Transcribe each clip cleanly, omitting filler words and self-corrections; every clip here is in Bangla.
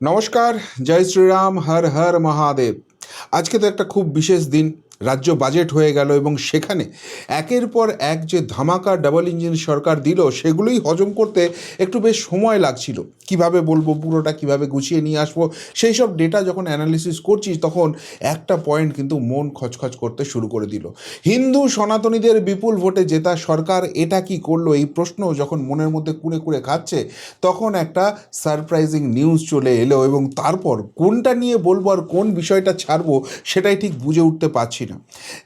নমস্কার, জয় শ্রীরাম, হর হর মহাদেব। আজকে তো একটা খুব বিশেষ দিন। রাজ্য বাজেট হয়ে গেল এবং সেখানে একের পর এক যে ধামাকা ডাবল ইঞ্জিন সরকার দিল সেগুলোই হজম করতে একটু বেশ সময় লাগছিল। কিভাবে বলবো, পুরোটা কিভাবে গুছিয়ে নিয়ে আসবো, সেই সব ডেটা যখন অ্যানালিসিস করছি তখন একটা পয়েন্ট কিন্তু মন খচখচ করতে শুরু করে দিল। হিন্দু সনাতনীদের বিপুল ভোটে জেতা সরকার এটা কি করলো, এই প্রশ্ন যখন মনের মধ্যে কুড়ে কুড়ে খাচ্ছে তখন একটা সারপ্রাইজিং নিউজ চলে এলো এবং তারপর কোনটা নিয়ে বলবো আর কোন বিষয়টা ছাড়বো সেটাই ঠিক বুঝে উঠতে পারছি না।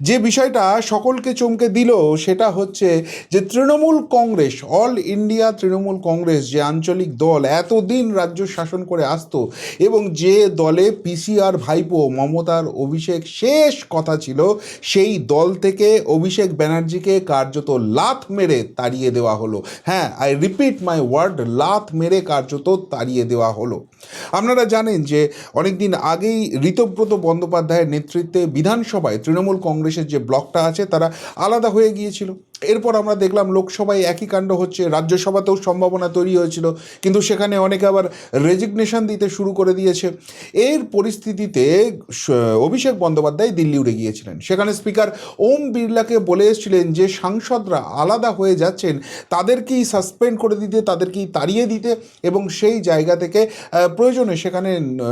যে বিষয়টা সকলকে চমকে দিল সেটা হচ্ছে যে তৃণমূল কংগ্রেস, অল ইন্ডিয়া তৃণমূল কংগ্রেস, যে আঞ্চলিক দল এতদিন রাজ্য শাসন করে আসতো এবং যে দলে পিসিআর ভাইপো মমতার অভিষেক শেষ কথা ছিল, সেই দল থেকে অভিষেক ব্যানার্জিকে কার্যত লাথ মেরে তাড়িয়ে দেওয়া হলো। হ্যাঁ, আই রিপিট মাই ওয়ার্ড, লাথ মেরে কার্যত তাড়িয়ে দেওয়া হলো। আপনারা জানেন যে অনেক দিন আগেই ঋতব্রত বন্দ্যোপাধ্যায়ের নেতৃত্বে বিধানসভায় তৃণমূল কংগ্রেসের যে ব্লকটা আছে তারা আলাদা হয়ে গিয়েছিল। এরপর আমরা দেখলাম লোকসভায় একই কাণ্ড হচ্ছে, রাজ্যসভাতেও সম্ভাবনা তৈরি হয়েছিল, কিন্তু সেখানে অনেকে আবার রেজিগনেশন দিতে শুরু করে দিয়েছে। এর পরিস্থিতিতে অভিষেক বন্দ্যোপাধ্যায় দিল্লি উড়ে গিয়েছিলেন। সেখানে স্পিকার ওম বিড়লাকে বলে এসেছিলেন যে সাংসদরা আলাদা হয়ে যাচ্ছেন তাদেরকেই সাসপেন্ড করে দিতে, তাদেরকেই তাড়িয়ে দিতে এবং সেই জায়গা থেকে প্রয়োজনে সেখানে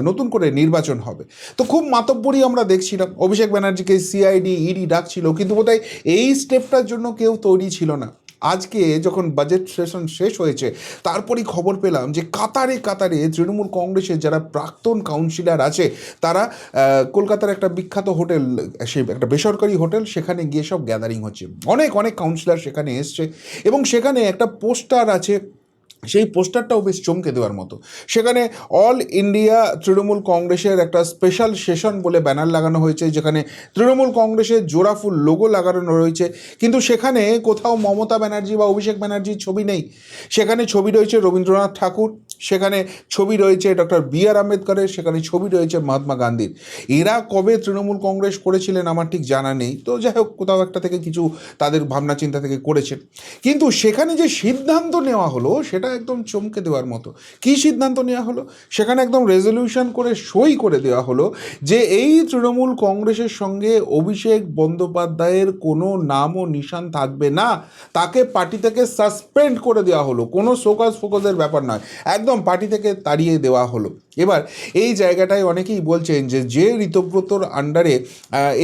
নতুন করে নির্বাচন হবে। তো খুব মাতব্বরি আমরা দেখছিলাম, অভিষেক ব্যানার্জিকে সিআইডি ইডি ডাকছিল, কিন্তু বোধহয় এই স্টেপটার জন্য কেউ তৈরি ছিল না। আজকে যখন বাজেট সেশন শেষ হয়েছে তারপরই খবর পেলাম যে কাতারে কাতারে তৃণমূল কংগ্রেসের যারা প্রাক্তন কাউন্সিলর আছে তারা কলকাতার একটা বিখ্যাত হোটেল, সেই একটা বেসরকারি হোটেল, সেখানে গিয়ে সব গ্যাদারিং হচ্ছে। অনেক অনেক কাউন্সিলর সেখানে এসছে এবং সেখানে একটা পোস্টার আছে, সেই পোস্টারটাও বেশ চমকে দেওয়ার মতো। সেখানে অল ইন্ডিয়া তৃণমূল কংগ্রেসের একটা স্পেশাল সেশন বলে ব্যানার লাগানো হয়েছে, যেখানে তৃণমূল কংগ্রেসের জোড়াফুল লোগো লাগানো রয়েছে, কিন্তু সেখানে কোথাও মমতা ব্যানার্জি বা অভিষেক ব্যানার্জির ছবি নেই। সেখানে ছবি রয়েছে রবীন্দ্রনাথ ঠাকুর, সেখানে ছবি রয়েছে ডক্টর বি আর আম্বেদকরের, সেখানে ছবি রয়েছে মহাত্মা গান্ধীর। এরা কবে তৃণমূল কংগ্রেস করেছিলেন আমার ঠিক জানা নেই, তো যাই হোক কোথাও একটা থেকে কিছু তাদের ভাবনা চিন্তা থেকে করেছেন। কিন্তু সেখানে যে সিদ্ধান্ত নেওয়া হলো সেটা একদম চমকে দেওয়ার মতো। কী সিদ্ধান্ত নেওয়া হলো? সেখানে একদম রেজলিউশন করে সই করে দেওয়া হলো যে এই তৃণমূল কংগ্রেসের সঙ্গে অভিষেক বন্দ্যোপাধ্যায়ের কোনো নাম ও নিশান থাকবে না, তাকে পার্টি থেকে সাসপেন্ড করে দেওয়া হলো। কোনো শোকজ ফোকজের ব্যাপার নয়, একদম পার্টি থেকে তাড়িয়ে দেওয়া হলো। এবার এই জায়গাটায় অনেকেই বলছেন যে যে ঋতব্রতর আন্ডারে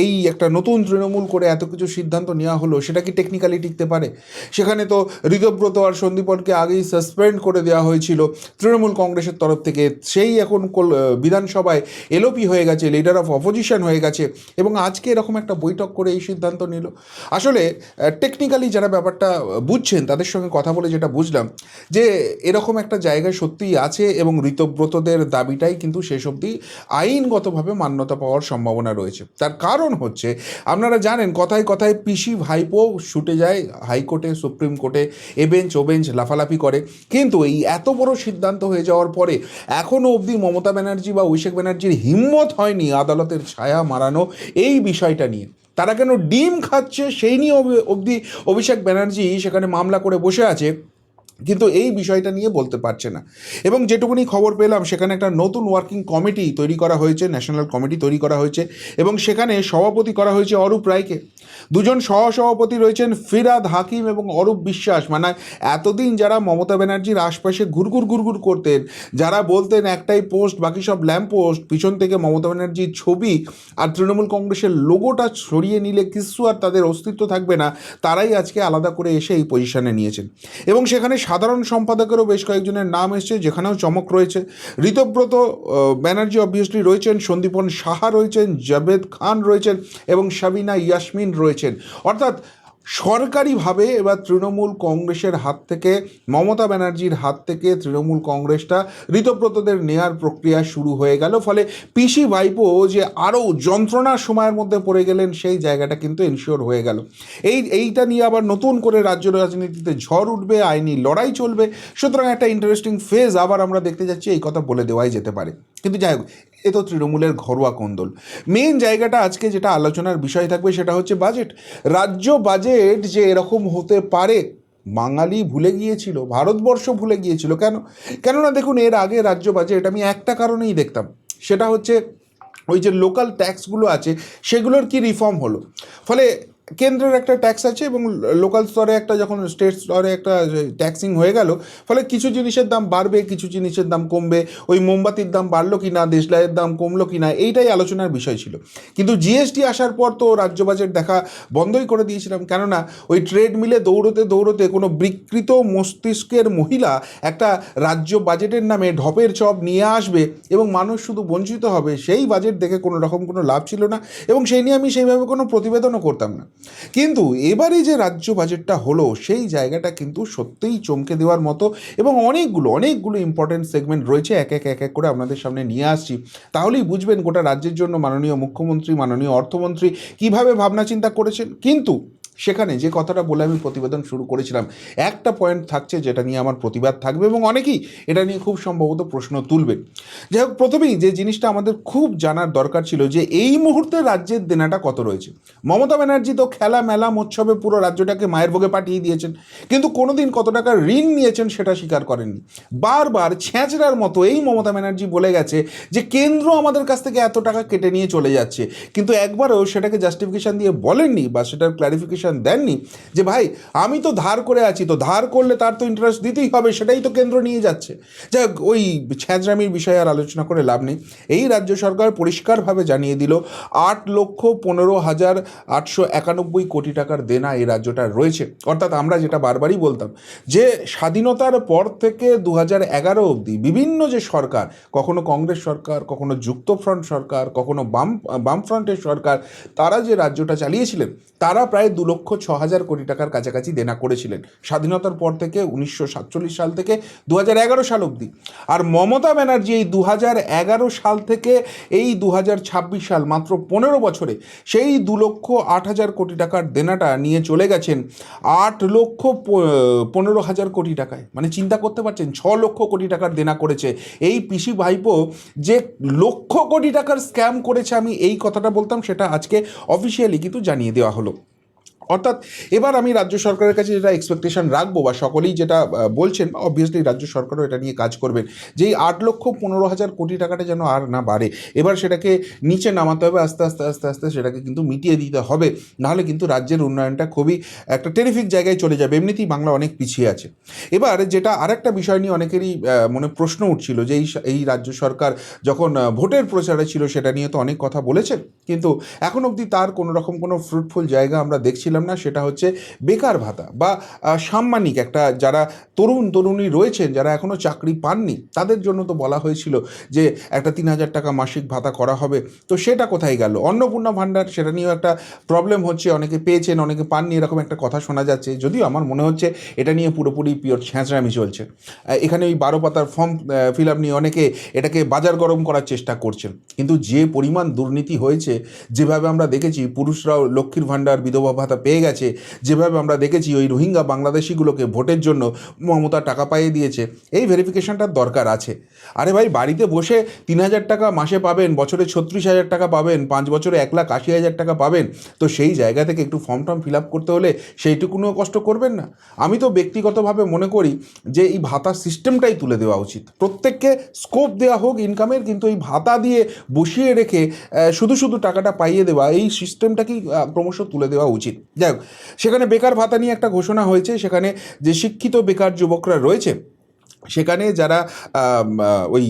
এই একটা নতুন তৃণমূল করে এত কিছু সিদ্ধান্ত নেওয়া হলো সেটা কি টেকনিক্যালি টিকতে পারে? সেখানে তো ঋতব্রত আর সন্দীপনকে আগেই সাসপেন্ড করে দেওয়া হয়েছিল তৃণমূল কংগ্রেসের তরফ থেকে, সেই এখন বিধানসভায় এলওপি হয়ে গেছে, লিডার অফ অপোজিশন হয়ে গেছে এবং আজকে এরকম একটা বৈঠক করে এই সিদ্ধান্ত নিল। আসলে টেকনিক্যালি যারা ব্যাপারটা বুঝছেন তাদের সঙ্গে কথা বলে যেটা বুঝলাম যে এরকম একটা জায়গায় সত্যিই আছে এবং ঋতব্রতদের দাবিটাই কিন্তু শেষ অবধি আইনগতভাবে মান্যতা পাওয়ার সম্ভাবনা রয়েছে। তার কারণ হচ্ছে আপনারা জানেন কথায় কথায় পিসি ভাইপো ছুটে যায় হাইকোর্টে, সুপ্রিম কোর্টে, এ বেঞ্চ ও বেঞ্চ লাফালাফি করে, কিন্তু এই এত বড় সিদ্ধান্ত হয়ে যাওয়ার পরে এখনও অবধি মমতা ব্যানার্জি বা অভিষেক ব্যানার্জির হিম্মত হয়নি আদালতের ছায়া মারানো এই বিষয়টা নিয়ে। তারা কেন ডিম খাচ্ছে সেই নিয়ে অবধি অভিষেক ব্যানার্জি সেখানে মামলা করে বসে আছে, কিন্তু এই বিষয়টা নিয়ে বলতে পারছে না। এবং যেটুকুনি খবর পেলাম সেখানে একটা নতুন ওয়ার্কিং কমিটি তৈরি করা হয়েছে, ন্যাশনাল কমিটি তৈরি করা হয়েছে এবং সেখানে সভাপতি করা হয়েছে অরূপ রায়কে। দুজন সহসভাপতি রয়েছেন ফিরাদ হাকিম এবং অরূপ বিশ্বাস। মানে এতদিন যারা মমতা ব্যানার্জির আশপাশে ঘুরঘুর করতেন, যারা বলতেন একটাই পোস্ট বাকি সব ল্যাম্প পোস্ট, পিছন থেকে মমতা ব্যানার্জির ছবি আর তৃণমূল কংগ্রেসের লোগোটা সরিয়ে নিলে কিছু আর তাদের অস্তিত্ব থাকবে না, তারাই আজকে আলাদা করে এসে এই পজিশনে নিয়েছেন। এবং সেখানে সাধারণ সম্পাদকেরও বেশ কয়েকজনের নাম এসছে, যেখানেও চমক রয়েছে। ঋতব্রত ব্যানার্জি অবভিয়াসলি রয়েছেন, সন্দীপন সাহা রয়েছেন, জাভেদ খান রয়েছেন এবং সাবিনা ইয়াসমিন রয়েছেন। অর্থাৎ সরকারিভাবে এবার তৃণমূল কংগ্রেসের হাত থেকে, মমতা ব্যানার্জির হাত থেকে তৃণমূল কংগ্রেসটা ঋতব্রতদের নেয়ার প্রক্রিয়া শুরু হয়ে গেল। ফলে পিসি ভাইপো যে আরও যন্ত্রণার সময়ের মধ্যে পড়ে গেলেন সেই জায়গাটা কিন্তু এনশিওর হয়ে গেল। এইটা নিয়ে আবার নতুন করে রাজ্য রাজনীতিতে ঝড় উঠবে, আইনি লড়াই চলবে। সুতরাং একটা ইন্টারেস্টিং ফেজ আবার আমরা দেখতে যাচ্ছি, এই কথা বলে দেওয়াই যেতে পারে। কিন্তু যাই হোক, এ তো তৃণমূলের ঘরোয়া কোন্দল। মেন জায়গাটা আজকে যেটা আলোচনার বিষয় থাকবে সেটা হচ্ছে বাজেট। রাজ্য বাজেট যে এরকম হতে পারে বাঙালি ভুলে গিয়েছিল, ভারতবর্ষ ভুলে গিয়েছিল। কেননা দেখুন, এর আগে রাজ্য বাজেট আমি একটা কারণেই দেখতাম, সেটা হচ্ছে ওই যে লোকাল ট্যাক্সগুলো আছে সেগুলোর কি রিফর্ম হলো। ফলে কেন্দ্রের একটা ট্যাক্স আছে এবং লোকাল স্তরে একটা, যখন স্টেট স্তরে একটা ট্যাক্সিং হয়ে গেল, ফলে কিছু জিনিসের দাম বাড়বে, কিছু জিনিসের দাম কমবে। ওই মোমবাতির দাম বাড়লো কি না, দেশলাইয়ের দাম কমলো কি না, এইটাই আলোচনার বিষয় ছিল। কিন্তু জিএসটি আসার পর তো রাজ্য বাজেট দেখা বন্ধই করে দিয়েছিলাম, কেননা ওই ট্রেডমিলে দৌড়তে দৌড়তে কোনো বিকৃত মস্তিষ্কের মহিলা একটা রাজ্য বাজেটের নামে ঢপের চপ নিয়ে আসবে এবং মানুষ শুধু বঞ্চিত হবে, সেই বাজেট দেখে কোনো রকম কোনো লাভ ছিল না এবং সেই নিয়ে আমি সেইভাবে কোনো প্রতিবেদনও করতাম না। কিন্তু এবারে যে রাজ্য বাজেটটা হলো, সেই জায়গাটা কিন্তু সত্যিই চমকে দেওয়ার মতো এবং অনেকগুলো ইম্পর্টেন্ট সেগমেন্ট রয়েছে, এক এক করে আপনাদের সামনে নিয়ে আসছি। তাহলেই বুঝবেন গোটা রাজ্যের জন্য মাননীয় মুখ্যমন্ত্রী, মাননীয় অর্থমন্ত্রী কীভাবে ভাবনা চিন্তা করেছেন। কিন্তু সেখানে যে কথাটা বলে আমি প্রতিবেদন শুরু করেছিলাম, একটা পয়েন্ট থাকছে যেটা নিয়ে আমার প্রতিবাদ থাকবে এবং অনেকেই এটা নিয়ে খুব সম্ভবত প্রশ্ন তুলবে। যাই হোক, প্রথমেই যে জিনিসটা আমাদের খুব জানার দরকার ছিল যে এই মুহূর্তে রাজ্যের দেনাটা কত রয়েছে। মমতা ব্যানার্জি তো খেলা মেলা মোৎসবে পুরো রাজ্যটাকে মায়ের ভোগে পাঠিয়ে দিয়েছেন, কিন্তু কোনোদিন কত টাকা ঋণ নিয়েছেন সেটা স্বীকার করেননি। বারবার ছ্যাঁচড়ার মতো এই মমতা ব্যানার্জি বলে গেছে যে কেন্দ্র আমাদের কাছ থেকে এত টাকা কেটে নিয়ে চলে যাচ্ছে, কিন্তু একবারও সেটাকে জাস্টিফিকেশান দিয়ে বলেননি বা সেটার ক্ল্যারিফিকেশান দেননি যে ভাই আমি তো ধার করে আছি, তো ধার করলে তার তো ইন্টারেস্ট দিতেই হবে, সেটাই তো কেন্দ্র নিয়ে যাচ্ছে। যাই হোক, ওই ছ্যাঁচড়ামির বিষয়ে আর আলোচনা করে লাভ নেই। এই রাজ্য সরকার পরিষ্কারভাবে জানিয়ে দিল 8,15,891 কোটি টাকার দেনা এই রাজ্যটার রয়েছে। অর্থাৎ আমরা যেটা বারবারই বলতাম যে স্বাধীনতার পর থেকে 2011 অবধি বিভিন্ন যে সরকার, কখনো কংগ্রেস সরকার, কখনো যুক্তফ্রন্ট সরকার, কখনো বামফ্রন্টের সরকার, তারা যে রাজ্যটা চালিয়েছিলেন তারা প্রায় 2,06,000 কোটি টাকার কাছাকাছি দেনা করেছিলেন স্বাধীনতার পর থেকে, 1947 সাল থেকে 2011 সাল অবধি। আর মমতা ব্যানার্জি এই 2011 সাল থেকে এই 2026 সাল, মাত্র 15 বছরে সেই 2,08,000 কোটি টাকার দেনাটা নিয়ে চলে গেছেন 8,15,000 কোটি টাকায়। মানে চিন্তা করতে পারছেন, 6 লক্ষ কোটি টাকার দেনা করেছে এই পিসি ভাইপো। যে লক্ষ কোটি টাকার স্ক্যাম করেছে, আমি এই কথাটা বলতাম, সেটা আজকে অফিসিয়ালি কিন্তু জানিয়ে দেওয়া হলো। অর্থাৎ এবার আমি রাজ্য সরকারের কাছে যেটা এক্সপেকটেশন রাখবো, বা সকলেই যেটা বলছেন, অবভিয়াসলি রাজ্য সরকারও এটা নিয়ে কাজ করবেন, যে এই 8,15,000 কোটি টাকাটা যেন আর না বাড়ে। এবার সেটাকে নিচে নামাতে হবে, আস্তে আস্তে আস্তে আস্তে সেটাকে কিন্তু মিটিয়ে দিতে হবে, নাহলে কিন্তু রাজ্যের উন্নয়নটা খুবই একটা টেরিফিক জায়গায় চলে যাবে। এমনিতেই বাংলা অনেক পিছিয়ে আছে। এবার যেটা আরেকটা বিষয় নিয়ে অনেকেরই মনে প্রশ্ন উঠছিল যে এই রাজ্য সরকার যখন ভোটের প্রচারে ছিল সেটা নিয়ে তো অনেক কথা বলেছেন, কিন্তু এখন অবধি তার কোনো রকম কোনো ফ্রুটফুল জায়গা আমরা দেখছিলাম না। সেটা হচ্ছে বেকার ভাতা বা সাম্মানিক একটা, যারা তরুণী রয়েছেন যারা এখনও চাকরি পাননি, তাদের জন্য তো বলা হয়েছিল যে একটা 3,000 টাকা মাসিক ভাতা করা হবে, তো সেটা কোথায় গেল? অন্নপূর্ণা ভাণ্ডার, সেটা নিয়েও একটা প্রবলেম হচ্ছে, অনেকে পেয়েছেন অনেকে পাননি, এরকম একটা কথা শোনা যাচ্ছে। যদিও আমার মনে হচ্ছে এটা নিয়ে পুরোপুরি পিওর ছ্যাঁচড়ামি চলছে। এখানে ওই 12 পাতার ফর্ম ফিল আপ নিয়ে অনেকে এটাকে বাজার গরম করার চেষ্টা করছেন, কিন্তু যে পরিমাণ দুর্নীতি হয়েছে, যেভাবে আমরা দেখেছি পুরুষরাও লক্ষ্মীর ভাণ্ডার, বিধবা ভাতা পেয়ে গেছে, যেভাবে আমরা দেখেছি ওই রোহিঙ্গা বাংলাদেশিগুলোকে ভোটের জন্য মমতা টাকা পাইয়ে দিয়েছে, এই ভেরিফিকেশনটার দরকার আছে। আরে ভাই, বাড়িতে বসে 3,000 টাকা মাসে পাবেন, বছরে 36,000 টাকা পাবেন, 5 বছরে 1,80,000 টাকা পাবেন, তো সেই জায়গা থেকে একটু ফর্ম ফিল আপ করতে হলে সেইটুকুনও কষ্ট করবেন না? আমি তো ব্যক্তিগতভাবে মনে করি যে এই ভাতা সিস্টেমটাই তুলে দেওয়া উচিত, প্রত্যেককে স্কোপ দেওয়া হোক ইনকামের, কিন্তু এই ভাতা দিয়ে বসিয়ে রেখে শুধু টাকাটা পাইয়ে দেওয়া, এই সিস্টেমটাকেই ক্রমশ তুলে দেওয়া উচিত। যাই হোক, সেখানে বেকার ভাতা নিয়ে একটা ঘোষণা হয়েছে। সেখানে যে শিক্ষিত বেকার যুবকরা রয়েছে, সেখানে যারা ওই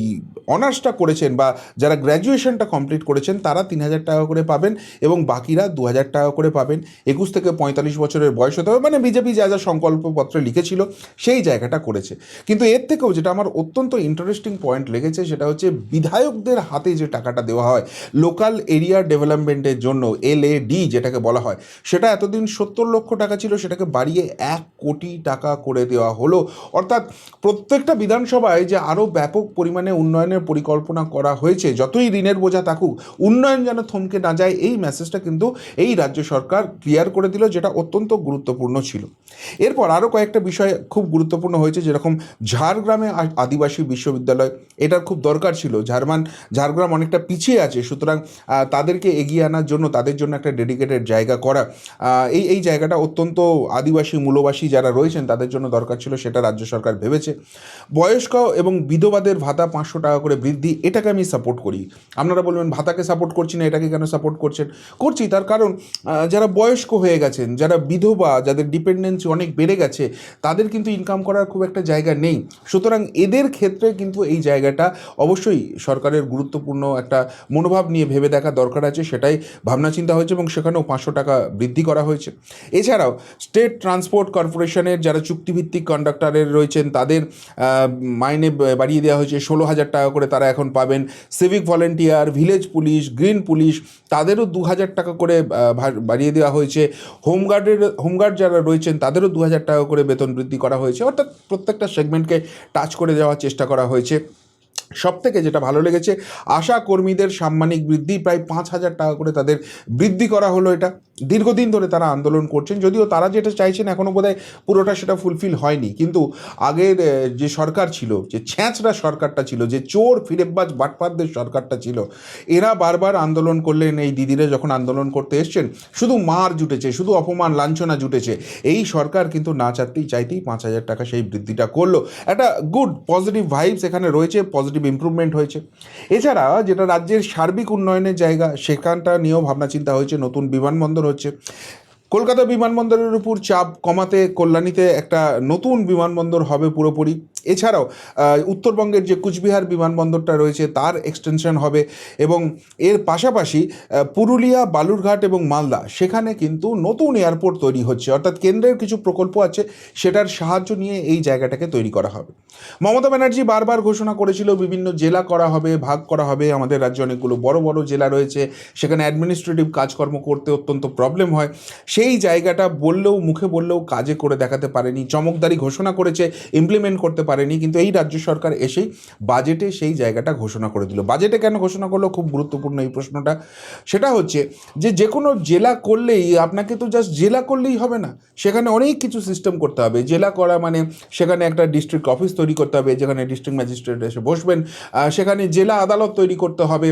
অনার্সটা করেছেন বা যারা গ্র্যাজুয়েশনটা কমপ্লিট করেছেন, তারা 3,000 টাকা করে পাবেন এবং বাকিরা 2,000 টাকা করে পাবেন। 21 থেকে 45 বছরের বয়স হতে হবে, মানে বিজেপি যা যা সংকল্পপত্রে লিখেছিল সেই জায়গাটা করেছে। কিন্তু এর থেকেও যেটা আমার অত্যন্ত ইন্টারেস্টিং পয়েন্ট লেগেছে, সেটা হচ্ছে বিধায়কদের হাতে যে টাকাটা দেওয়া হয় লোকাল এরিয়া ডেভেলপমেন্টের জন্য, LAD যেটাকে বলা হয়, সেটা এতদিন 70 লক্ষ টাকা ছিল, সেটাকে বাড়িয়ে 1 কোটি টাকা করে দেওয়া হলো। অর্থাৎ প্রত্যেকটা বিধানসভায় যে আরও ব্যাপক পরিমাণে উন্নয়নের উন্নয়নের পরিকল্পনা করা হয়েছে, যতই ঋণের বোঝা থাকুক উন্নয়ন যেন থমকে না যায়, এই মেসেজটা কিন্তু এই রাজ্য সরকার ক্লিয়ার করে দিল, যেটা অত্যন্ত গুরুত্বপূর্ণ ছিল। এরপর আরও কয়েকটা বিষয় খুব গুরুত্বপূর্ণ হয়েছে, যেরকম ঝাড়গ্রামে আদিবাসী বিশ্ববিদ্যালয়, এটার খুব দরকার ছিল। ঝাড়গ্রাম অনেকটা পিছিয়ে আছে, সুতরাং তাদেরকে এগিয়ে আনার জন্য তাদের জন্য একটা ডেডিকেটেড জায়গা করা, এই জায়গাটা অত্যন্ত আদিবাসী মূলবাসী যারা রয়েছেন তাদের জন্য দরকার ছিল, সেটা রাজ্য সরকার ভেবেছে। বয়স্ক এবং বিধবাদের ভাতা 500 টাকা করে বৃদ্ধি, এটাকে আমি সাপোর্ট করি। আপনারা বলবেন ভাতাকে সাপোর্ট করছি না, এটাকে কেন সাপোর্ট করছেন? করছি তার কারণ যারা বয়স্ক হয়ে গেছেন, যারা বিধবা, যাদের ডিপেন্ডেন্সি অনেক বেড়ে গেছে, তাদের কিন্তু ইনকাম করার খুব একটা জায়গা নেই। সুতরাং এদের ক্ষেত্রে কিন্তু এই জায়গাটা অবশ্যই সরকারের গুরুত্বপূর্ণ একটা মনোভাব নিয়ে ভেবে দেখা দরকার আছে, সেটাই ভাবনা চিন্তা হয়েছে এবং সেখানেও 500 টাকা বৃদ্ধি করা হয়েছে। এছাড়াও স্টেট ট্রান্সপোর্ট কর্পোরেশনের যারা চুক্তিভিত্তিক কন্ডাক্টরের রয়েছেন তাদের মাইনে বাড়িয়ে দেওয়া হয়েছে, 16,000 টাকা করে তারা এখন পাবেন। Civic volunteer, village police, green police, তাদেরও 2,000 টাকা করে বাড়িয়ে দেওয়া হয়েছে। হোমগার্ড যারা রয়েছেন তাদেরও 2,000 টাকা করে বেতন বৃদ্ধি করা হয়েছে। অর্থাৎ প্রত্যেকটা সেগমেন্টকে টাচ করে দেওয়ার চেষ্টা করা হয়েছে। সবথেকে যেটা ভালো লেগেছে, আশা কর্মীদের সাম্মানিক বৃদ্ধি, প্রায় 5,000 টাকা করে তাদের বৃদ্ধি করা হলো। এটা দীর্ঘদিন ধরে তারা আন্দোলন করছেন, যদিও তারা যেটা চাইছেন এখনও বোধহয় পুরোটা সেটা ফুলফিল হয়নি। কিন্তু আগের যে সরকার ছিল, যে ছ্যাঁচড়া সরকারটা ছিল, যে চোর ফিরেব্বাজ বাটপারদের সরকারটা ছিল, এরা বারবার আন্দোলন করলেন। এই দিদিরা যখন আন্দোলন করতে এসছেন, শুধু মার জুটেছে, শুধু অপমান লাঞ্ছনা জুটেছে। এই সরকার কিন্তু না চাইতেই 5,000 টাকা সেই বৃদ্ধিটা করলো। একটা গুড পজিটিভ ভাইবস এখানে রয়েছে, পজিটিভ ইমপ্রুভমেন্ট হয়েছে। এছাড়া যেটা রাজ্যের সার্বিক উন্নয়নের জায়গা, সেখানটা নিয়েও ভাবনা চিন্তা হয়েছে। নতুন বিমানবন্দর হচ্ছে, কলকাতা বিমানবন্দরের উপর চাপ কমাতে কল্যাণীতে একটা নতুন বিমানবন্দর হবে পুরোপুরি। এছাড়াও উত্তরবঙ্গের যে কুচবিহার বিমানবন্দরটা রয়েছে তার এক্সটেনশন হবে, এবং এর পাশাপাশি পুরুলিয়া, বালুরঘাট এবং মালদা, সেখানে কিন্তু নতুন এয়ারপোর্ট তৈরি হচ্ছে। অর্থাৎ কেন্দ্রের কিছু প্রকল্প আছে, সেটার সাহায্য নিয়ে এই জায়গাটাকে তৈরি করা হবে। মমতা ব্যানার্জি বারবার ঘোষণা করেছিল বিভিন্ন জেলা করা হবে, ভাগ করা হবে। আমাদের রাজ্যে অনেকগুলো বড় বড় জেলা রয়েছে, সেখানে অ্যাডমিনিস্ট্রেটিভ কাজকর্ম করতে অত্যন্ত প্রবলেম হয়। সেই জায়গাটা মুখে বললেও কাজে করে দেখাতে পারেনি। চমকদারি ঘোষণা করেছে, ইমপ্লিমেন্ট করতে পারেনি। কিন্তু এই রাজ্য সরকার এসেই বাজেটে সেই জায়গাটা ঘোষণা করে দিল। বাজেটে কেন ঘোষণা করলো, খুব গুরুত্বপূর্ণ এই প্রশ্নটা। সেটা হচ্ছে যে কোনো জেলা করলেই আপনাকে তো জাস্ট জেলা করলেই হবে না, সেখানে অনেক কিছু সিস্টেম করতে হবে। জেলা করা মানে সেখানে একটা ডিস্ট্রিক্ট অফিস তৈরি করতে হবে, যেখানে ডিস্ট্রিক্ট ম্যাজিস্ট্রেট এসে বসবেন। সেখানে জেলা আদালত তৈরি করতে হবে,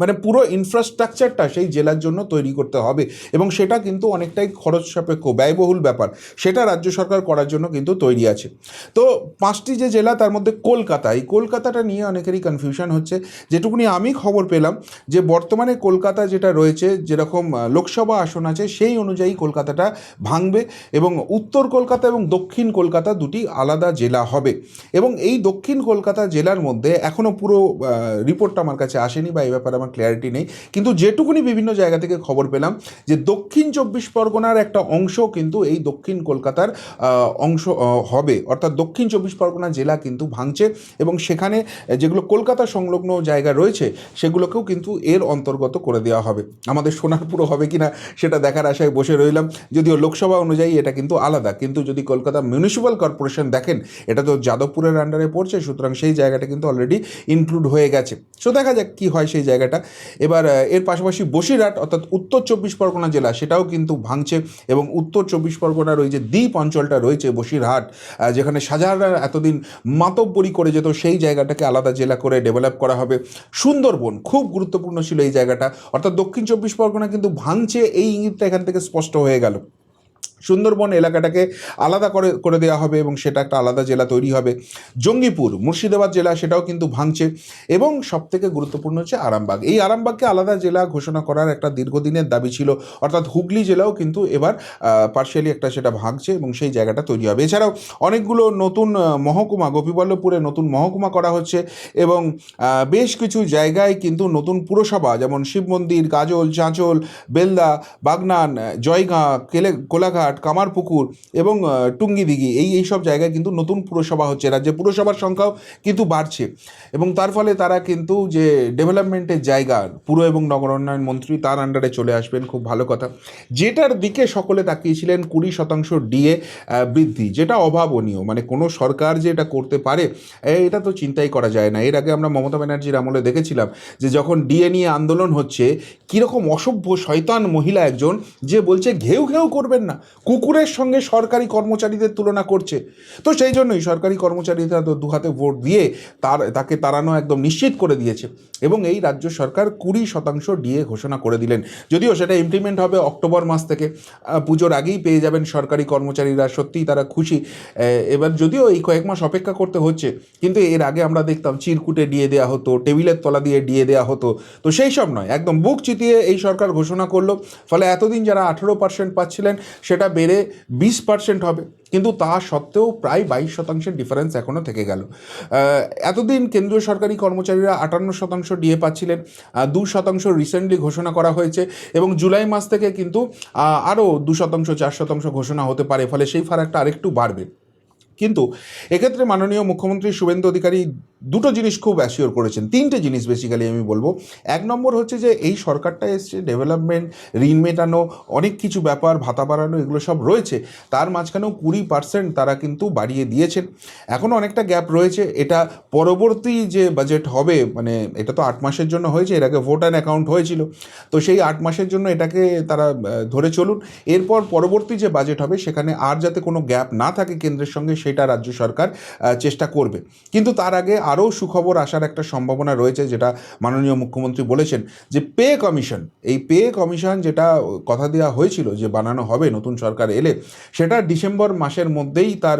মানে পুরো ইনফ্রাস্ট্রাকচারটা সেই জেলার জন্য তৈরি করতে হবে, এবং সেটা কিন্তু অনেকটাই খরচ সাপেক্ষ, ব্যয়বহুল ব্যাপার। সেটা রাজ্য সরকার করার জন্য কিন্তু তৈরি আছে। তো 5টি যে জেলা, তার মধ্যে কলকাতা, এই কলকাতাটা নিয়ে অনেকেরই কনফিউশন হচ্ছে। যেটুকুনি আমি খবর পেলাম, যে বর্তমানে কলকাতা যেটা রয়েছে, যেরকম লোকসভা আসন আছে সেই অনুযায়ী কলকাতাটা ভাঙবে, এবং উত্তর কলকাতা এবং দক্ষিণ কলকাতা দুটি আলাদা জেলা হবে। এবং এই দক্ষিণ কলকাতা জেলার মধ্যে এখনও পুরো রিপোর্টটা আমার কাছে আসেনি, বা এই ব্যাপারে আমার ক্ল্যারিটি নেই, কিন্তু যেটুকুনি বিভিন্ন জায়গা থেকে খবর পেলাম, যে দক্ষিণ 24 পরগনার একটা অংশ কিন্তু এই দক্ষিণ কলকাতার অংশ হবে। অর্থাৎ দক্ষিণ 24 পরগনা জেলা কিন্তু ভাঙছে, এবং সেখানে যেগুলো কলকাতা সংলগ্ন জায়গা রয়েছে সেগুলোকেও কিন্তু এর অন্তর্গত করে দেওয়া হবে। আমাদের সোনারপুরও হবে কিনা সেটা দেখার আশায় বসে রইলাম। যদিও লোকসভা অনুযায়ী এটা কিন্তু আলাদা, কিন্তু যদি কলকাতা মিউনিসিপ্যাল কর্পোরেশন দেখেন, এটা তো যাদবপুরের আন্ডারে পড়ছে, সুতরাং সেই জায়গাটা কিন্তু অলরেডি ইনক্লুড হয়ে গেছে। সো দেখা যাক কী হয় সেই জায়গাটা। এবার এর পাশাপাশি বসিরহাট, অর্থাৎ উত্তর 24 পরগনা জেলা, সেটাও কিন্তু ভাঙছে, এবং উত্তর 24 পরগনার ওই যে দ্বীপ অঞ্চলটা রয়েছে বসিরহাট, যেখানে শাহজাহানরা এতদিন মাতব্বরি করে যেত, সেই জায়গাটাকে আলাদা জেলা করে ডেভেলপ করা হবে। সুন্দরবন খুব গুরুত্বপূর্ণ ছিল এই জায়গাটা, অর্থাৎ দক্ষিণ 24 পরগনা কিন্তু ভাঙছে, এই ইঙ্গিতটা এখান থেকে স্পষ্ট হয়ে গেল। সুন্দরবন এলাকাটাকে আলাদা করে দেওয়া হবে, এবং সেটা একটা আলাদা জেলা তৈরি হবে। জঙ্গিপুর, মুর্শিদাবাদ জেলা, সেটাও কিন্তু ভাঙছে। এবং সবথেকে গুরুত্বপূর্ণ হচ্ছে আরামবাগ। এই আরামবাগকে আলাদা জেলা ঘোষণা করার একটা দীর্ঘদিনের দাবি ছিল, অর্থাৎ হুগলি জেলাও কিন্তু এবার পার্শিয়ালি একটা সেটা ভাঙছে, এবং সেই জায়গাটা তৈরি হবে। এছাড়াও অনেকগুলো নতুন মহকুমা, গোপীবল্লভপুরে নতুন মহকুমা করা হচ্ছে, এবং বেশ কিছু জায়গায় কিন্তু নতুন পুরসভা, যেমন শিব মন্দির, গাজল, চাঁচল, বেলদা, বাগনান, জয়গাঁ, কোলাঘাট, বাবুরহাট, কামারপুকুর এবং টুঙ্গিদিঘি এই সব জায়গায় কিন্তু নতুন পুরসভা হচ্ছে। রাজ্যে পুরসভার সংখ্যাও কিন্তু বাড়ছে এবং তার ফলে তারা কিন্তু যে ডেভেলপমেন্টের জায়গা, পুর এবং নগর উন্নয়ন মন্ত্রী তার আন্ডারে চলে আসবেন, খুব ভালো কথা। যেটার দিকে সকলে তাকিয়েছিলেন 20% ডিএ বৃদ্ধি, যেটা অভাবনীয়, মানে কোনো সরকার যে এটা করতে পারে এটা তো চিন্তাই করা যায় না। এর আগে আমরা মমতা ব্যানার্জির আমলে দেখেছিলাম যে যখন ডিএ নিয়ে আন্দোলন হচ্ছে, কীরকম অসভ্য শয়তান মহিলা একজন যে বলছে ঘেউ ঘেউ করবেন না, কুকুরের সঙ্গে সরকারি কর্মচারীদের তুলনা করছে। তো সেই জন্যই সরকারি কর্মচারীরা তো দুহাতে ভোট দিয়ে তাকে তাড়ানো একদম নিশ্চিত করে দিয়েছে এবং এই রাজ্য সরকার 20% ডিএ ঘোষণা করে দিলেন। যদিও সেটা ইমপ্লিমেন্ট হবে অক্টোবর মাস থেকে, পুজোর আগেই পেয়ে যাবেন সরকারি কর্মচারীরা, সত্যিই তারা খুশি। এবার যদিও এই কয়েক মাস অপেক্ষা করতে হচ্ছে, কিন্তু এর আগে আমরা দেখতাম চিরকুটে ডিএ দেওয়া হতো, টেবিলের তলা দিয়ে ডিএ দেওয়া হতো। তো সেই সব নয়, একদম বুক চিতিয়ে এই সরকার ঘোষণা করলো। ফলে এতদিন যারা 18% পাচ্ছিলেন সেটা বেড়ে 20% হবে, কিন্তু তা সত্ত্বেও প্রায় 22% ডিফারেন্স এখনও থেকে গেল। এতদিন কেন্দ্রীয় সরকারি কর্মচারীরা 58% ডিএ পাচ্ছিলেন, 2% রিসেন্টলি ঘোষণা করা হয়েছে এবং জুলাই মাস থেকে কিন্তু আরও 2%, 4% ঘোষণা হতে পারে, ফলে সেই ফারাকটা আরেকটু বাড়বে। কিন্তু এক্ষেত্রে মাননীয় মুখ্যমন্ত্রী শুভেন্দু অধিকারী দুটো জিনিস খুব অ্যাসিওর করেছেন, তিনটে জিনিস বেসিক্যালি আমি বলবো। এক নম্বর হচ্ছে যে এই সরকারটা এসছে ডেভেলপমেন্ট, ঋণ মেটানো, অনেক কিছু ব্যাপার, ভাতা বাড়ানো, এগুলো সব রয়েছে, তার মাঝখানেও 20% তারা কিন্তু বাড়িয়ে দিয়েছেন। এখনও অনেকটা গ্যাপ রয়েছে, এটা পরবর্তী যে বাজেট হবে, মানে এটা তো 8 মাসের জন্য হয়েছে, এর আগে ভোট অ্যান্ড অ্যাকাউন্ট হয়েছিল, তো সেই 8 মাসের জন্য এটাকে তারা ধরে চলুন। এরপর পরবর্তী যে বাজেট হবে সেখানে আর যাতে কোনো গ্যাপ না থাকে কেন্দ্রের সঙ্গে, সেটা রাজ্য সরকার চেষ্টা করবে। কিন্তু তার আগে আরও সুখবর আসার একটা সম্ভাবনা রয়েছে, যেটা মাননীয় মুখ্যমন্ত্রী বলেছেন যে পে কমিশন, এই পে কমিশন যেটা কথা দেওয়া হয়েছিল যে বানানো হবে নতুন সরকার এলে, সেটা ডিসেম্বর মাসের মধ্যেই তার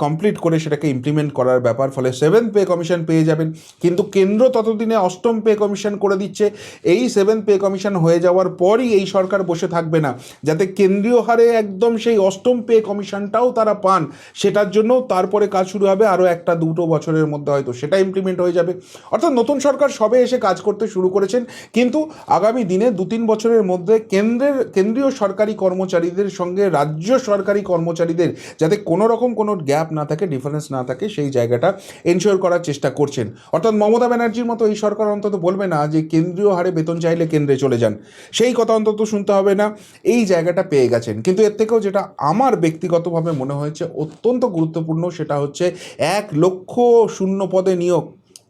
কমপ্লিট করে সেটাকে ইমপ্লিমেন্ট করার ব্যাপার। ফলে 7th পে কমিশন পেয়ে যাবেন, কিন্তু কেন্দ্র ততদিনে 8ম পে কমিশন করে দিচ্ছে। এই 7th পে কমিশন হয়ে যাওয়ার পরই এই সরকার বসে থাকবে না, যাতে কেন্দ্রীয় হারে একদম সেই 8ম পে কমিশনটাও তারা পান, সেটার জন্য তারপরে কাজ শুরু হবে আরও 1-2 বছরের মধ্যে, হয়তো সেটা ইমপ্লিমেন্ট হয়ে যাবে। অর্থাৎ নতুন সরকার সবে এসে কাজ করতে শুরু করেছেন, কিন্তু আগামী দিনে 2-3 বছরের মধ্যে কেন্দ্রীয় সরকারি কর্মচারীদের সঙ্গে রাজ্য সরকারি কর্মচারীদের যাতে কোনো রকম কোনো গ্যাপ না থাকে, ডিফারেন্স না থাকে, সেই জায়গাটা এনশিওর করার চেষ্টা করছেন। অর্থাৎ মমতা ব্যানার্জির মতো এই সরকার অন্তত বলবে না যে কেন্দ্রীয় হারে বেতন চাইলে কেন্দ্রে চলে যান, সেই কথা অন্তত শুনতে হবে না, এই জায়গাটা পেয়ে গেছেন। কিন্তু এর থেকেও যেটা আমার ব্যক্তিগতভাবে মনে হয়েছে অত্যন্ত গুরুত্বপূর্ণ, সেটা হচ্ছে 1 লক্ষ শূন্য পদে নিয়োগ।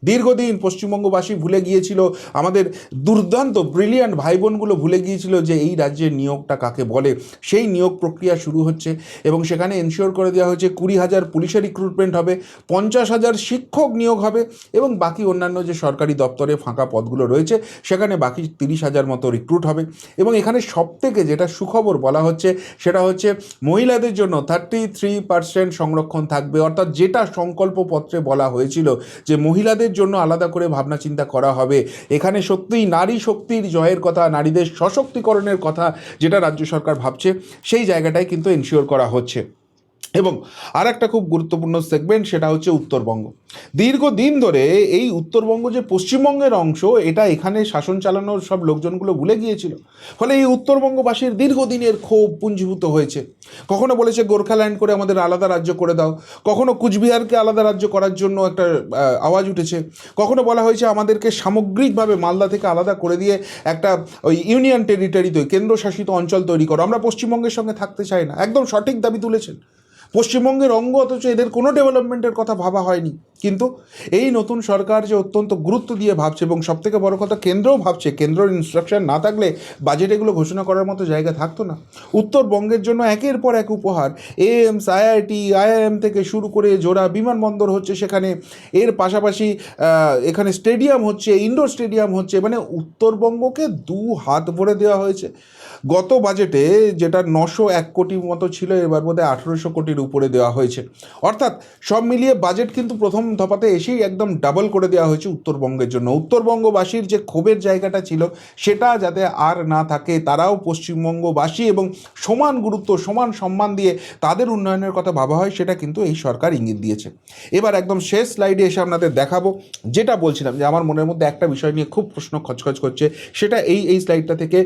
দীর্ঘদিন পশ্চিমবঙ্গবাসী ভুলে গিয়েছিল, আমাদের দুর্দান্ত ব্রিলিয়ান্ট ভাই বোনগুলো ভুলে গিয়েছিল যে এই রাজ্যের নিয়োগটা কাকে বলে। সেই নিয়োগ প্রক্রিয়া শুরু হচ্ছে এবং সেখানে এনশিওর করে দেওয়া হয়েছে 20,000 পুলিশের রিক্রুটমেন্ট হবে, 50,000 শিক্ষক নিয়োগ হবে এবং বাকি অন্যান্য যে সরকারি দপ্তরে ফাঁকা পদগুলো রয়েছে সেখানে বাকি 30,000 মতো রিক্রুট হবে। এবং এখানে সবথেকে যেটা সুখবর বলা হচ্ছে সেটা হচ্ছে মহিলাদের জন্য 33% সংরক্ষণ থাকবে। অর্থাৎ যেটা সংকল্পপত্রে বলা হয়েছিল যে মহিলাদের জন্য আলাদা করে ভাবনা চিন্তা করা হবে, এখানে সত্যিই নারী শক্তির জয়ের কথা, নারীদের সশক্তিকরণের কথা যেটা রাজ্য সরকার ভাবছে, সেই জায়গাটাই কিন্তু এনশিওর করা হচ্ছে। এবং আর একটা খুব গুরুত্বপূর্ণ সেগমেন্ট, সেটা হচ্ছে উত্তরবঙ্গ। দীর্ঘদিন ধরে এই উত্তরবঙ্গ যে পশ্চিমবঙ্গের অংশ, এটা এখানে শাসন চালানোর সব লোকজনগুলো ভুলে গিয়েছিল। ফলে এই উত্তরবঙ্গবাসীর দীর্ঘদিনের ক্ষোভ পুঞ্জীভূত হয়েছে। কখনো বলেছে গোর্খাল্যান্ড করে আমাদের আলাদা রাজ্য করে দাও, কখনো কুচবিহারকে আলাদা রাজ্য করার জন্য একটা আওয়াজ উঠেছে, কখনো বলা হয়েছে আমাদেরকে সামগ্রিকভাবে মালদা থেকে আলাদা করে দিয়ে একটা ওই ইউনিয়ন টেরিটরি, কেন্দ্রশাসিত অঞ্চল তৈরি করো, আমরা পশ্চিমবঙ্গের সঙ্গে থাকতে চাই না। একদম সঠিক দাবি তুলেছেন, পশ্চিমবঙ্গের অঙ্গ, অথচ এদের কোনো ডেভেলপমেন্টের কথা ভাবা হয়নি। কিন্তু এই নতুন সরকার যে অত্যন্ত গুরুত্ব দিয়ে ভাবছে এবং সবথেকে বড় কথা কেন্দ্রও ভাবছে, কেন্দ্রের ইনস্ট্রাকশন না থাকলে বাজেট এগুলো ঘোষণা করার মতো জায়গা থাকতো না। উত্তরবঙ্গের জন্য একের পর এক উপহার, এইমস, আইআইটি, আইআইএম থেকে শুরু করে জোড়া বিমানবন্দর হচ্ছে সেখানে, এর পাশাপাশি এখানে স্টেডিয়াম হচ্ছে, ইনডোর স্টেডিয়াম হচ্ছে, মানে উত্তরবঙ্গকে 2 হাত ভরে দেওয়া হয়েছে। গত বাজেটে যেটা 901 কোটির মতো ছিল, এবার বোধহয় 1800 কোটির উপরে দেওয়া হয়েছে। অর্থাৎ সব মিলিয়ে বাজেট কিন্তু প্রথম ধপাতে এসেই একদম ডাবল করে দেওয়া হয়েছে উত্তরবঙ্গের জন্য। উত্তরবঙ্গবাসীর যে ক্ষোভের জায়গাটা ছিল সেটা যাতে আর না থাকে, তারাও পশ্চিমবঙ্গবাসী এবং সমান গুরুত্ব সমান সম্মান দিয়ে তাদের উন্নয়নের কথা ভাবা হয়, সেটা কিন্তু এই সরকার ইঙ্গিত দিয়েছে। এবার একদম শেষ স্লাইডে এসে আপনাদের দেখাবো যেটা বলছিলাম যে আমার মনের মধ্যে একটা বিষয় নিয়ে খুব প্রশ্ন খচখচ করছে, সেটা এই স্লাইডটা থেকে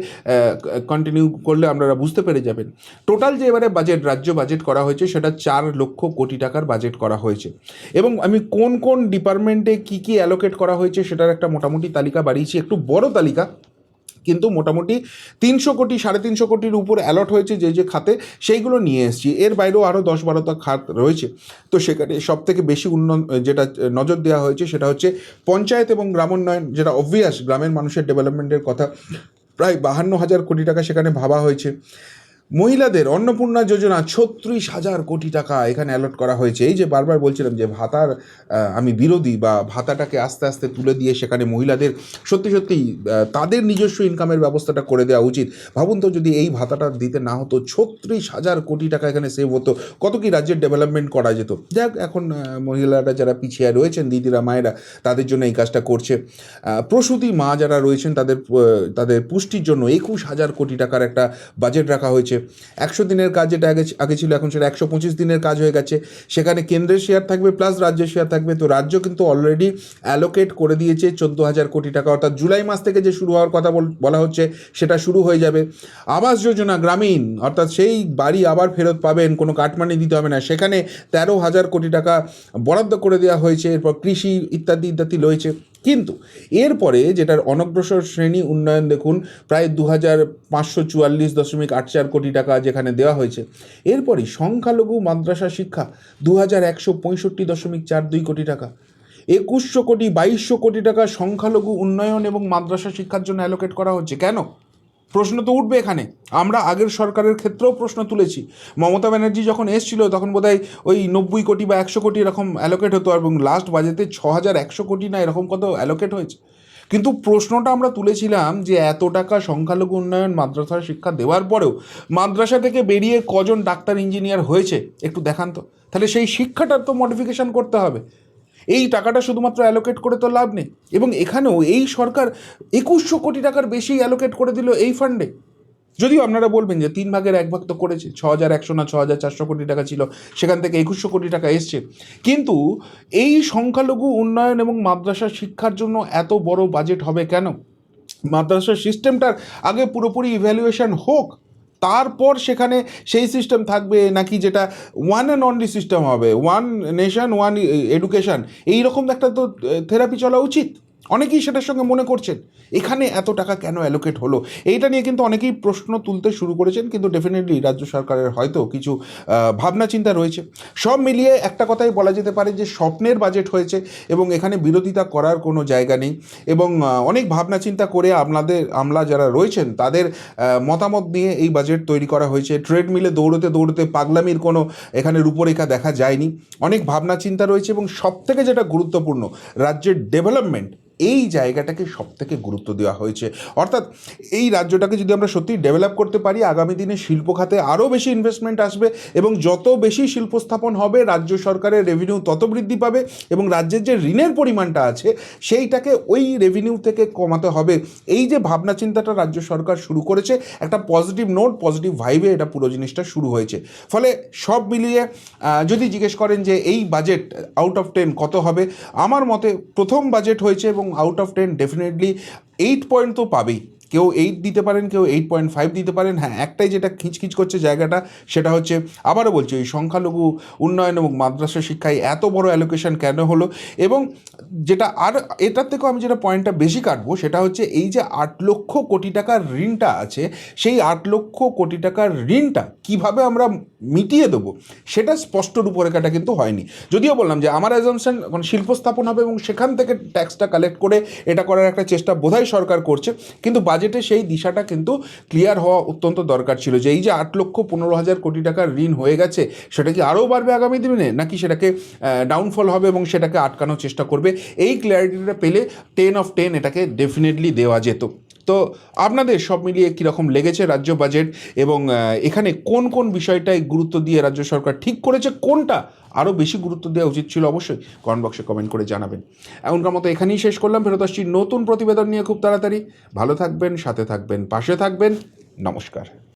কন্টিনিউ করলে আপনারা বুঝতে পেরে যাবেন। টোটাল যে এবারে বাজেট, রাজ্য বাজেট করা হয়েছে সেটা 4 লক্ষ কোটি টাকার বাজেট করা হয়েছে এবং আমি কোন কোন ডিপার্টমেন্টে কী কী অ্যালোকেট করা হয়েছে সেটার একটা মোটামুটি তালিকা বাড়িয়েছি, একটু বড় তালিকা, কিন্তু মোটামুটি 300 কোটি 350 কোটির উপর অ্যালট হয়েছে যে খাতে, সেইগুলো নিয়ে এসেছি। এর বাইরেও আরও 10-12টা খাত রয়েছে। তো সেখানে সবথেকে বেশি যেটা নজর দেওয়া হয়েছে সেটা হচ্ছে পঞ্চায়েত এবং গ্রামোন্নয়ন, যেটা অবভিয়াস গ্রামের মানুষের ডেভেলপমেন্টের কথা, প্রায় 52,000 কোটি টাকা সেখানে ভাবা হয়েছে। মহিলাদের অন্নপূর্ণা যোজনা 36,000 কোটি টাকা এখানে অ্যালট করা হয়েছে। এই যে বারবার বলছিলাম যে ভাতার আমি বিরোধী, বা ভাতাটাকে আস্তে আস্তে তুলে দিয়ে সেখানে মহিলাদের সত্যি সত্যিই তাদের নিজস্ব ইনকামের ব্যবস্থাটা করে দেওয়া উচিত। ভাবুন তো যদি এই ভাতাটা দিতে না হতো, 36,000 কোটি টাকা এখানে সেভ হতো, কত কি রাজ্যের ডেভেলপমেন্ট করা যেত। যাক, এখন মহিলারা যারা পিছিয়ে রয়েছেন, দিদিরা মায়েরা, তাদের জন্য এই কাজটা করছে। প্রসূতি মা যারা রয়েছেন তাদের পুষ্টির জন্য 21,000 কোটি টাকার একটা বাজেট রাখা হয়েছে। 100 দিনের কাজ যেটা আগে ছিল, এখন সেটা 125 দিনের কাজ হয়ে গেছে। সেখানে কেন্দ্রের শেয়ার থাকবে প্লাস রাজ্যের শেয়ার থাকবে। তো রাজ্য কিন্তু অলরেডি অ্যালোকেট করে দিয়েছে 14,000 কোটি টাকা, অর্থাৎ জুলাই মাস থেকে যে শুরু হওয়ার কথা বলা হচ্ছে সেটা শুরু হয়ে যাবে। আবাস যোজনা গ্রামীণ, অর্থাৎ সেই বাড়ি আবার ফেরত পাবেন, কোনো কাটমানি দিতে হবে না, সেখানে 13,000 কোটি টাকা বরাদ্দ করে দেওয়া হয়েছে। এরপর কৃষি ইত্যাদি ইত্যাদি রয়েছে। কিন্তু এরপরে যেটার অনগ্রসর শ্রেণী উন্নয়ন দেখুন, প্রায় 2,544.84 কোটি টাকা যেখানে দেওয়া হয়েছে। এরপরই সংখ্যালঘু মাদ্রাসা শিক্ষা 2,165.42 কোটি টাকা। 2,100 কোটি 2,200 কোটি টাকা সংখ্যালঘু উন্নয়ন এবং মাদ্রাসা শিক্ষার জন্য অ্যালোকেট করা হচ্ছে। কেন? প্রশ্ন তো উঠবে এখানে। আমরা আগের সরকারের ক্ষেত্রেও প্রশ্ন তুলেছি। মমতা ব্যানার্জি যখন এসেছিল তখন বোধহয় ওই 90 কোটি বা 100 কোটি এরকম অ্যালোকেট হতো, এবং লাস্ট বাজেটে 6,100 কোটি না এরকম কত অ্যালোকেট হয়েছে। কিন্তু প্রশ্নটা আমরা তুলেছিলাম যে এত টাকা সংখ্যালঘু উন্নয়ন মাদ্রাসা শিক্ষা দেওয়ার পরেও মাদ্রাসা থেকে বেরিয়ে কজন ডাক্তার ইঞ্জিনিয়ার হয়েছে একটু দেখান তো। তাহলে সেই শিক্ষাটার তো মডিফিকেশন করতে হবে। এই টাকাটা শুধুমাত্র অ্যালোকেট করে তো লাভ নেই। এবং এখানেও এই সরকার 2,100 কোটি টাকার বেশি অ্যালোকেট করে দিল এই ফান্ডে। যদিও আপনারা বলবেন যে 3/1 তো করেছে, 6,100 না 6,400 কোটি টাকা ছিল, সেখান থেকে 2,100 কোটি টাকা এসছে। কিন্তু এই সংখ্যালঘু উন্নয়ন এবং মাদ্রাসা শিক্ষার জন্য এত বড় বাজেট হবে কেন? মাদ্রাসা সিস্টেমটার আগে পুরোপুরি ইভ্যালুয়েশন হোক, তারপর সেখানে সেই সিস্টেম থাকবে, নাকি যেটা ওয়ান অ্যান্ড অনলি সিস্টেম হবে, ওয়ান নেশন ওয়ান এডুকেশন, এইরকম একটা তো থেরাপি চলা উচিত। অনেকেই সেটার সঙ্গে মনে করছেন। এখানে এত টাকা কেন অ্যালোকেট হলো, এইটা নিয়ে কিন্তু অনেকেই প্রশ্ন তুলতে শুরু করেছেন। কিন্তু ডেফিনেটলি রাজ্য সরকারের হয়তো কিছু ভাবনা চিন্তা রয়েছে। সব মিলিয়ে একটা কথাই বলা যেতে পারে যে স্বপ্নের বাজেট হয়েছে, এবং এখানে বিরোধিতা করার কোনো জায়গা নেই। এবং অনেক ভাবনা চিন্তা করে আমলা যারা রয়েছেন তাদের মতামত নিয়ে এই বাজেট তৈরি করা হয়েছে। ট্রেডমিলে দৌড়তে দৌড়তে পাগলামির কোনো এখানে রূপরেখা দেখা যায়নি। অনেক ভাবনা চিন্তা রয়েছে, এবং সবথেকে যেটা গুরুত্বপূর্ণ, রাজ্যের ডেভেলপমেন্ট, এই জায়গাটাকে সবথেকে গুরুত্ব দেওয়া হয়েছে। অর্থাৎ এই রাজ্যটাকে যদি আমরা সত্যি ডেভেলপ করতে পারি, আগামী দিনে শিল্প খাতে আরও বেশি ইনভেস্টমেন্ট আসবে, এবং যত বেশি শিল্প স্থাপন হবে রাজ্য সরকারের রেভিনিউ তত বৃদ্ধি পাবে, এবং রাজ্যের যে ঋণের পরিমাণটা আছে সেইটাকে ওই রেভিনিউ থেকে কমাতে হবে। এই যে ভাবনা চিন্তাটা রাজ্য সরকার শুরু করেছে, একটা পজিটিভ নোট, পজিটিভ ভাইবে এটা পুরো জিনিসটা শুরু হয়েছে। ফলে সব মিলিয়ে যদি জিজ্ঞেস করেন যে এই বাজেট আউট অফ 10 কত হবে, আমার মতে প্রথম বাজেট হয়েছে, এবং আউট অফ 10 ডেফিনেটলি 8 পয়েন্ট তো পাবেই। কেউ 8 দিতে পারেন, কেউ 8.5 দিতে পারেন। হ্যাঁ, একটাই যেটা খিচখিচ করছে জায়গাটা, সেটা হচ্ছে আবারও বলছি, ওই সংখ্যালঘু উন্নয়ন এবং মাদ্রাসা শিক্ষায় এত বড় অ্যালোকেশন কেন হলো। এবং যেটা আর এটার থেকেও আমি যেটা পয়েন্টটা বেশি কাটবো, সেটা হচ্ছে এই যে 8 লক্ষ কোটি টাকার ঋণটা আছে, সেই 8 লক্ষ কোটি টাকার ঋণটা কিভাবে আমরা মিটিয়ে দেবো, সেটা স্পষ্ট রূপরেখাটা কিন্তু হয়নি। যদিও বললাম যে আমার অ্যাজাম্পশন শিল্প স্থাপন হবে এবং সেখান থেকে ট্যাক্সটা কালেক্ট করে এটা করার একটা চেষ্টা বোধহয় সরকার করছে, কিন্তু বাজেটে সেই দিশাটা কিন্তু ক্লিয়ার হওয়া অত্যন্ত দরকার ছিল। যে এই যে 8,15,000 কোটি টাকার ঋণ হয়ে গেছে, সেটা কি আরও বাড়বে আগামী দিনে, নাকি সেটাকে ডাউনফল হবে এবং সেটাকে আটকানোর চেষ্টা করবে, এই ক্লিয়ারিটিটা পেলে 10 of 10 এটাকে ডেফিনেটলি দেওয়া যেত। তো আপনাদের সব মিলিয়ে কীরকম লেগেছে রাজ্য বাজেট, এবং এখানে কোন কোন বিষয়টায় গুরুত্ব দিয়ে রাজ্য সরকার ঠিক করেছে, কোনটা আরও বেশি গুরুত্ব দেওয়া উচিত ছিল, অবশ্যই কমেন্ট বক্সে কমেন্ট করে জানাবেন। এখনকার মতো এখানেই শেষ করলাম, ফেরত আসছি নতুন প্রতিবেদন নিয়ে খুব তাড়াতাড়ি। ভালো থাকবেন, সাথে থাকবেন, পাশে থাকবেন। নমস্কার।